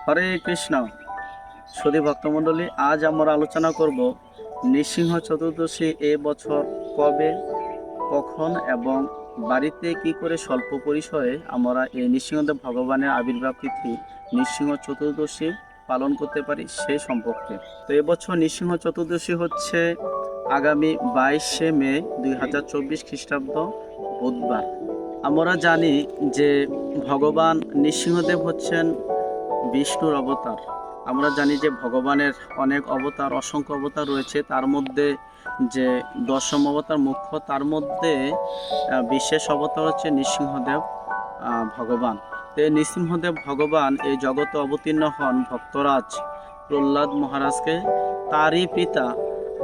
হরে কৃষ্ণ। সুধী ভক্তমণ্ডলী, আজ আমরা আলোচনা করব নৃসিংহ চতুর্দশী এ বছর কবে, কখন এবং বাড়িতে কি করে স্বল্প পরিসরে আমরা এই নৃসিংহদেব ভগবানের আবির্ভাব তিথি নৃসিংহ চতুর্দশী পালন করতে পারি সেই সম্পর্কে। তো এবছর নৃসিংহ চতুর্দশী হচ্ছে আগামী 22শে মে 2024 খ্রিস্টাব্দ বুধবার। আমরা জানি যে ভগবান নৃসিংহদেব হচ্ছেন বিষ্ণুর অবতার। আমরা জানি যে ভগবানের অনেক অবতার, অসংখ্য অবতার রয়েছে, তার মধ্যে যে দশম অবতার মুখ্য, তার মধ্যে বিশেষ অবতার হচ্ছে নৃসিংহদেব ভগবান। তো এই নৃসিংহদেব ভগবান এই জগতে অবতীর্ণ হন ভক্তরাজ প্রহ্লাদ মহারাজকে তারই পিতা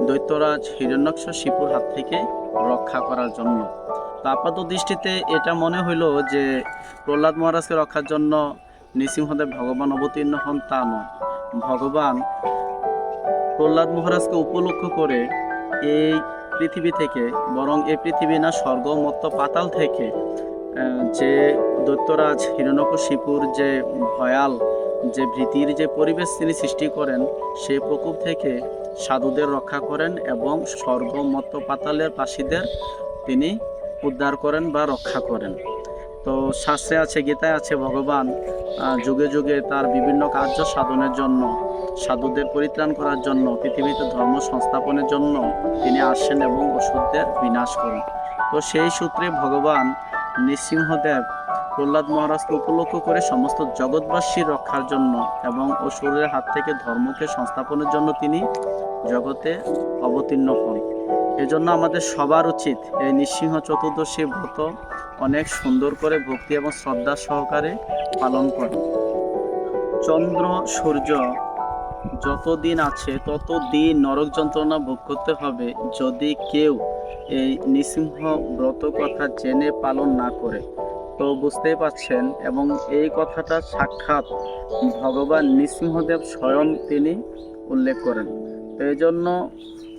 দৈত্যরাজ হিরণ্যাক্ষ হাত থেকে রক্ষা করার জন্য। তো আপাত দৃষ্টিতে এটা মনে হইল যে প্রহ্লাদ মহারাজকে রক্ষার জন্য নৃসিংহদেব ভগবান অবতীর্ণ হন, তা নয়। ভগবান প্রহ্লাদ মহারাজকে উপলক্ষ করে এই পৃথিবী থেকে, বরং এই পৃথিবী না, স্বর্গ মর্ত্য পাতাল থেকে যে দৈত্যরাজ হিরণ্যকশিপুর যে ভয়াল, যে ভীতির যে পরিবেশ তিনি সৃষ্টি করেন, সেই প্রকোপ থেকে সাধুদের রক্ষা করেন এবং স্বর্গ মর্ত্য পাতালের বাসীদের তিনি উদ্ধার করেন বা রক্ষা করেন। তো শাস্ত্রে আছে, গীতায় আছে, ভগবান যুগে যুগে তার বিভিন্ন কার্য সাধনের জন্য, সাধুদের পরিত্রাণ করার জন্য, পৃথিবীতে ধর্ম সংস্থাপনের জন্য তিনি আসেন এবং অসুরদের বিনাশ করেন। তো সেই সূত্রে ভগবান নৃসিংহদেব প্রহ্লাদ মহারাজকে উপলক্ষ করে সমস্ত জগৎবাসীর রক্ষার জন্য এবং অসুরের হাত থেকে ধর্মকে সংস্থাপনের জন্য তিনি জগতে অবতীর্ণ হন। এজন্য আমাদের সবার উচিত এই নৃসিংহ চতুর্দশী ব্রত অনেক সুন্দর করে ভক্তি এবং শ্রদ্ধা সহকারে পালন করা। চন্দ্র সূর্য যতদিন আছে ততদিন নরক যন্ত্রণা ভোগ করতে হবে যদি কেউ এই নৃসিংহ ব্রত কথা জেনে পালন না করে। তো বুঝতেই পারছেন, এবং এই কথাটা সাক্ষাৎ ভগবান নৃসিংহদেব স্বয়ং তিনি উল্লেখ করেন। তো এই জন্য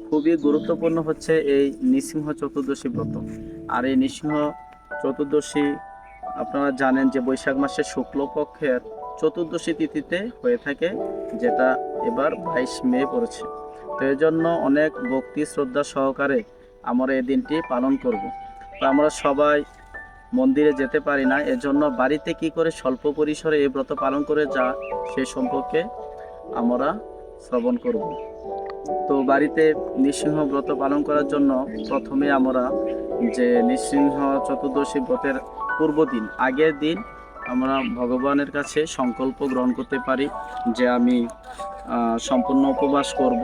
খুবই গুরুত্বপূর্ণ হচ্ছে এই নৃসিংহ চতুর্দশী ব্রত। আর এই নৃসিংহ চতুর্দশী আপনারা জানেন যে বৈশাখ মাসের শুক্লপক্ষের চতুর্দশী তিথিতে হয়ে থাকে, যেটা এবার 22 মে পড়েছে। তো এই জন্য অনেক ভক্তি শ্রদ্ধা সহকারে আমরা এই দিনটি পালন করব। তো আমরা সবাই মন্দিরে যেতে পারি না, এজন্য বাড়িতে কি করে স্বল্প পরিসরে এই ব্রত পালন করে যা সেই সম্পর্কে আমরা শ্রবণ করব। তো বাড়িতে নৃসিংহ ব্রত পালন করার জন্য প্রথমে আমরা যে নৃসিংহ চতুর্দশী ব্রতের পূর্ব দিন, আগের দিন আমরা ভগবানের কাছে সংকল্প গ্রহণ করতে পারি যে আমি সম্পূর্ণ উপবাস করব,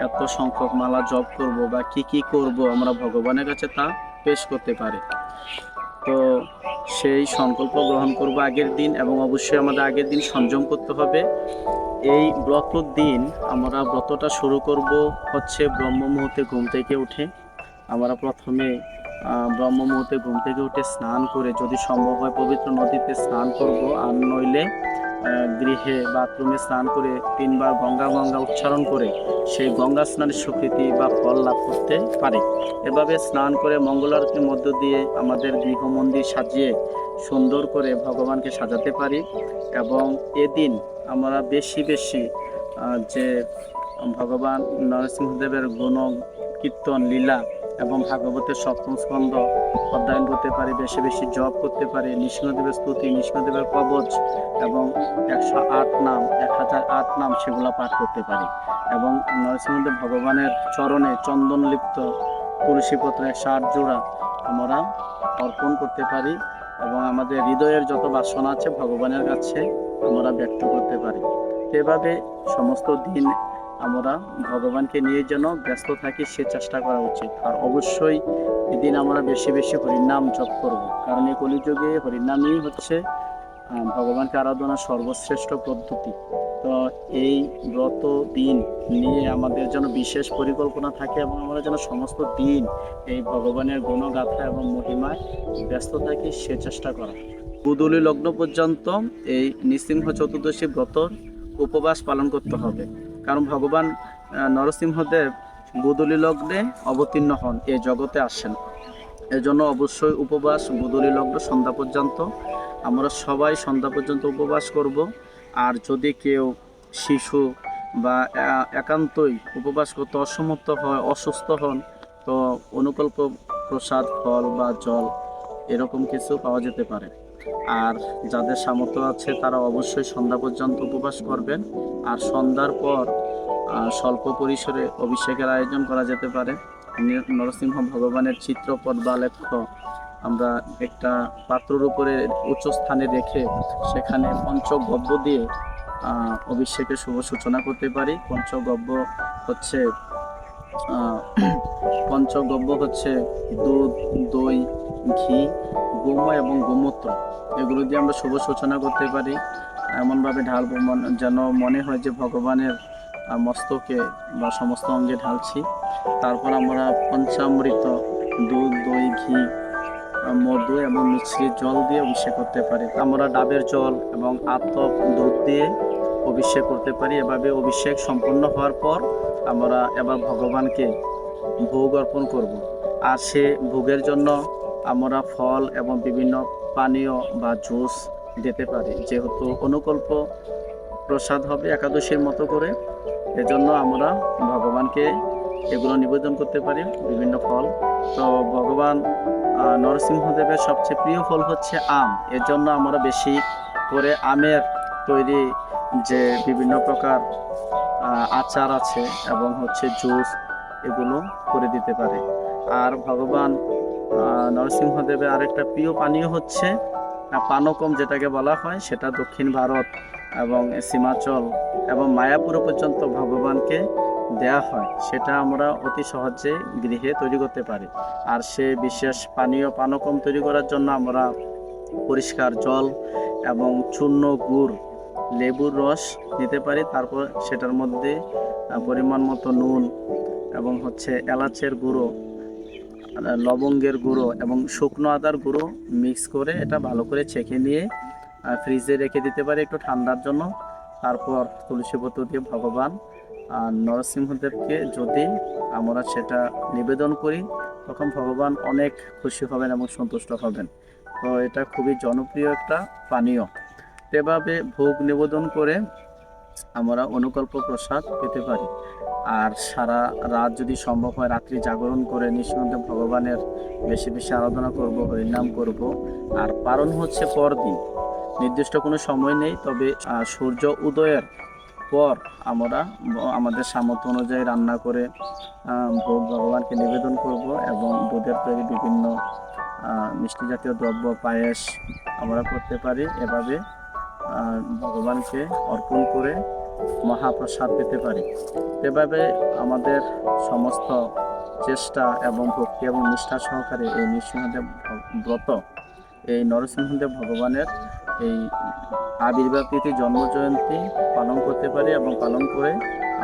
এত সংখ্যক মালা জপ করব বা কি করব, আমরা ভগবানের কাছে তা পেশ করতে পারি। তো সেই সংকল্প গ্রহণ করব আগের দিন, এবং অবশ্যই আমাদের আগের দিন সংযম করতে হবে। এই ব্রতর দিন আমরা ব্রতটা শুরু করব হচ্ছে ব্রহ্ম মুহূর্তে ঘুম থেকে উঠে। আমরা প্রথমে ব্রহ্ম মুহূর্তে ঘুম থেকে উঠে স্নান করে, যদি সম্ভব হয় পবিত্র নদীতে স্নান করব, আর নইলে গৃহে বাথরুমে স্নান করে 3 বার গঙ্গা গঙ্গা উচ্চারণ করে সেই গঙ্গা স্নানের স্বীকৃতি বা ফল লাভ করতে পারে। এভাবে স্নান করে মঙ্গল আরতির মধ্য দিয়ে আমাদের গৃহ মন্দির সাজিয়ে সুন্দর করে ভগবানকে সাজাতে পারি। এবং এদিন আমরা বেশি বেশি যে ভগবান নরসিংহদেবের গুণ কীর্তন লীলা এবং ভাগবতের সপ্তম স্কন্ধ অধ্যয়ন করতে পারি, বেশি বেশি জপ করতে পারি, নৃসিংহদেবের স্তুতি, নৃসিংহদেবের কবচ এবং 108 নাম, 1008 নাম সেগুলো পাঠ করতে পারি। এবং নরসিংহদেব ভগবানের চরণে চন্দন লিপ্ত তুলসীপত্র 108 জোড়া আমরা অর্পণ করতে পারি এবং আমাদের হৃদয়ের যত বাসনা আছে ভগবানের কাছে আমরা ব্যক্ত করতে পারি। এভাবে সমস্ত দিন আমরা ভগবানকে নিয়ে যেন ব্যস্ত থাকি সে চেষ্টা করা উচিত। আর অবশ্যই এদিন আমরা বেশি বেশি হরিনাম জপ করব, কারণ এই কলিযুগে হরিনামই হচ্ছে ভগবানকে আরাধনার সর্বশ্রেষ্ঠ পদ্ধতি। তো এই ব্রত দিন নিয়ে আমাদের যেন বিশেষ পরিকল্পনা থাকে এবং আমরা যেন সমস্ত দিন এই ভগবানের গুণগাথা এবং মহিমায় ব্যস্ত থাকি সে চেষ্টা করা। গোধূলি লগ্ন পর্যন্ত এই নৃসিংহ চতুর্দশী ব্রতর উপবাস পালন করতে হবে, কারণ ভগবান নরসিংহদেব গোধূলি লগ্নে অবতীর্ণ হন, এই জগতে আসেন। এজন্য অবশ্যই উপবাস গোধূলি লগ্ন সন্ধ্যা পর্যন্ত, আমরা সবাই সন্ধ্যা পর্যন্ত উপবাস করব। আর যদি কেউ শিশু বা একান্তই উপবাস করতে অসমর্থ হয়, অসুস্থ হন, তো অনুকল্প প্রসাদ, ফল বা জল এরকম কিছু পাওয়া যেতে পারে। আর যাদের সামর্থ্য আছে তারা অবশ্যই সন্ধ্যা পর্যন্ত উপবাস করবেন। আর সন্ধ্যার পর স্বল্প পরিসরে অভিষেকের আয়োজন করা যেতে পারে। নরসিংহ ভগবানের চিত্রপট বা লেখ্য আমরা একটা পাত্রর উপরে উচ্চ স্থানে রেখে সেখানে পঞ্চগব্য দিয়ে অভিষেকের শুভ সূচনা করতে পারি। হচ্ছে পঞ্চগব্য হচ্ছে দুধ, দই, ঘি, গোময় এবং গোমূত্র, এগুলো দিয়ে আমরা শুভ সূচনা করতে পারি। এমনভাবে ঢালবো যেন মনে হয় যে ভগবানের মস্তকে বা সমস্ত অঙ্গে ঢালছি। তারপর আমরা পঞ্চামৃত, দুধ, দই, ঘি, মধু এবং মিশ্রিত জল দিয়ে অভিষেক করতে পারি। আমরা ডাবের জল এবং আতপ দুধ দিয়ে অভিষেক করতে পারি। এভাবে অভিষেক সম্পন্ন হওয়ার পর আমরা এবার ভগবানকে ভোগ অর্পণ করব। আর সে ভোগের জন্য আমরা ফল এবং বিভিন্ন পানীয় বা জুস দিতে পারি। যেহেতু অনুকল্প প্রসাদ হবে একাদশীর মতো করে, এজন্য আমরা ভগবানকে এগুলো নিবেদন করতে পারি, বিভিন্ন ফল। তো ভগবান নরসিংহদেবের সবচেয়ে প্রিয় ফল হচ্ছে আম। এর জন্য আমরা বেশি করে আমের তৈরি যে বিভিন্ন প্রকার আচার আছে এবং হচ্ছে জুস, এগুলো করে দিতে পারে। আর ভগবান নরসিংহদেবের আরেকটা প্রিয় পানীয় হচ্ছে পানকম, যেটাকে বলা হয়, সেটা দক্ষিণ ভারত এবং সীমাচল এবং মায়াপুর পর্যন্ত ভগবানকে দেয়া হয়। সেটা আমরা অতি সহজে গৃহে তৈরি করতে পারি। আর সে বিশেষ পানীয় পানকম তৈরি করার জন্য আমরা পরিষ্কার জল এবং চূর্ণ, গুড়, লেবুর রস নিতে পারি। তারপর সেটার মধ্যে পরিমাণ মতো নুন এবং হচ্ছে এলাচের গুঁড়ো, লবঙ্গের গুঁড়ো এবং শুকনো আদার গুঁড়ো মিক্স করে এটা ভালো করে ছেঁকে নিয়ে ফ্রিজে রেখে দিতে পারি একটু ঠান্ডার জন্য। তারপর তুলসী পত্র দিয়ে ভগবান নরসিংহদেবকে যদি আমরা সেটা নিবেদন করি, তখন ভগবান অনেক খুশি হবেন এবং সন্তুষ্ট হবেন। তো এটা খুবই জনপ্রিয় একটা পানীয়। এভাবে ভোগ নিবেদন করে আমরা অনুকল্প প্রসাদ পেতে পারি। আর সারা রাত যদি সম্ভব হয় রাত্রি জাগরণ করে নৃসিংহদেব ভগবানের বেশি বেশি আরাধনা করব, হরিনাম করব। আর পারণ হচ্ছে পরদিন, নির্দিষ্ট কোনো সময় নেই, তবে সূর্য উদয়ের পর আমরা আমাদের সামর্থ্য অনুযায়ী রান্না করে ভোগ ভগবানকে নিবেদন করব এবং দুধের তৈরি বিভিন্ন মিষ্টি জাতীয় দ্রব্য, পায়েস আমরা করতে পারি। এভাবে ভগবানকে অর্পণ করে মহাপ্রসাদ পেতে পারি। এভাবে আমাদের সমস্ত চেষ্টা এবং ভক্তি এবং নিষ্ঠা সহকারে এই নৃসিংহদেব ব্রত, এই নরসিংহদেব ভগবানের এই আবির্ভাব তিথি, জন্মজয়ন্তী পালন করতে পারি এবং পালন করে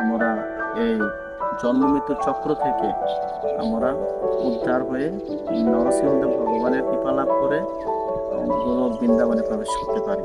আমরা এই জন্ম মৃত্যুর চক্র থেকে আমরা উদ্ধার হয়ে নরসিংহদেব ভগবানের কৃপা লাভ করে বৃন্দাবনে প্রবেশ করতে পারি।